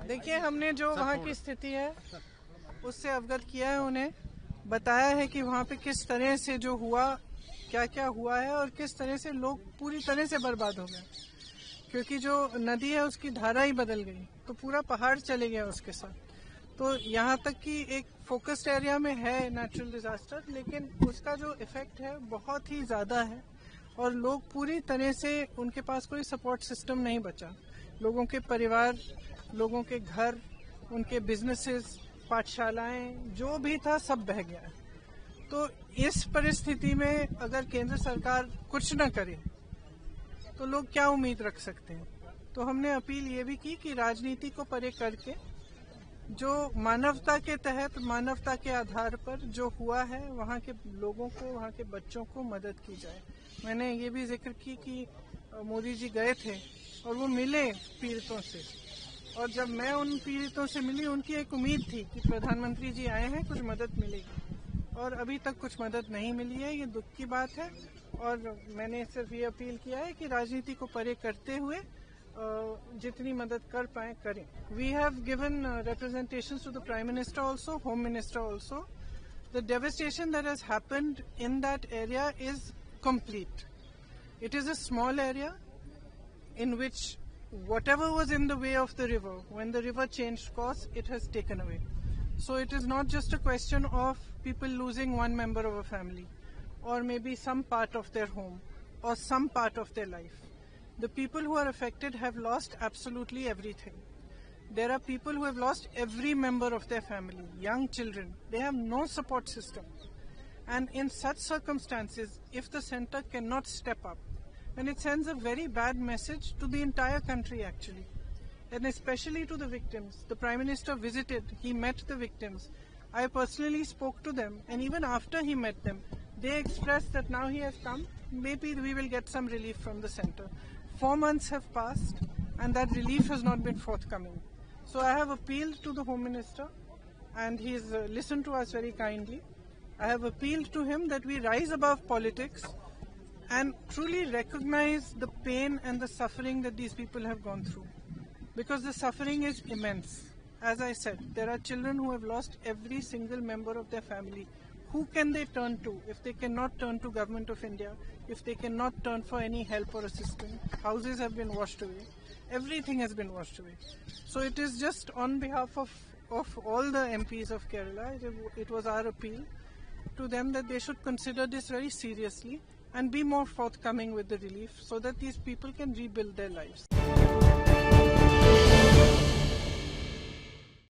देखिए, हमने जो वहाँ की स्थिति है उससे अवगत किया है, उन्हें बताया है कि वहाँ पे किस तरह से जो हुआ, क्या क्या हुआ है और किस तरह से लोग पूरी तरह से बर्बाद हो गए, क्योंकि जो नदी है उसकी धारा ही बदल गई, तो पूरा पहाड़ चले गया उसके साथ। तो यहाँ तक कि एक फोकस्ड एरिया में है नेचुरल डिजास्टर, लेकिन उसका जो इफेक्ट है बहुत ही ज़्यादा है और लोग पूरी तरह से, उनके पास कोई सपोर्ट सिस्टम नहीं बचा। लोगों के परिवार, लोगों के घर, उनके बिजनेसेस, पाठशालाएं, जो भी था सब बह गया है। तो इस परिस्थिति में अगर केंद्र सरकार कुछ न करे तो लोग क्या उम्मीद रख सकते हैं। तो हमने अपील ये भी की कि राजनीति को परे करके जो मानवता के तहत, मानवता के आधार पर जो हुआ है, वहाँ के लोगों को, वहाँ के बच्चों को मदद की जाए। मैंने ये भी जिक्र की कि मोदी जी गए थे और वो मिले पीड़ितों से, और जब मैं उन पीड़ितों से मिली, उनकी एक उम्मीद थी कि प्रधानमंत्री जी आए हैं, कुछ मदद मिलेगी, और अभी तक कुछ मदद नहीं मिली है। ये दुख की बात है और मैंने सिर्फ ये अपील किया है कि राजनीति को परे करते हुए जितनी मदद कर पाए करें। We have given representations to the Prime Minister also, Home Minister also. The devastation that has happened in that area is complete. It is a small area in which whatever was in the way of the river, when the river changed course, it has taken away. So it is not just a question of people losing one member of a family, or maybe some part of their home, or some part of their life. The people who are affected have lost absolutely everything. There are people who have lost every member of their family, young children. They have no support system. And in such circumstances, if the center cannot step up, then it sends a very bad message to the entire country actually, and especially to the victims. The Prime Minister visited, he met the victims. I personally spoke to them, and even after he met them, they expressed that now he has come, maybe we will get some relief from the center. 4 months have passed and that relief has not been forthcoming. So I have appealed to the Home Minister, and he has listened to us very kindly. I have appealed to him that we rise above politics and truly recognize the pain and the suffering that these people have gone through, because the suffering is immense. As I said, there are children who have lost every single member of their family. Who can they turn to if they cannot turn to Government of India, if they cannot turn for any help or assistance? Houses have been washed away. Everything has been washed away. So it is just on behalf of all the MPs of Kerala, it was our appeal to them that they should consider this very seriously and be more forthcoming with the relief so that these people can rebuild their lives.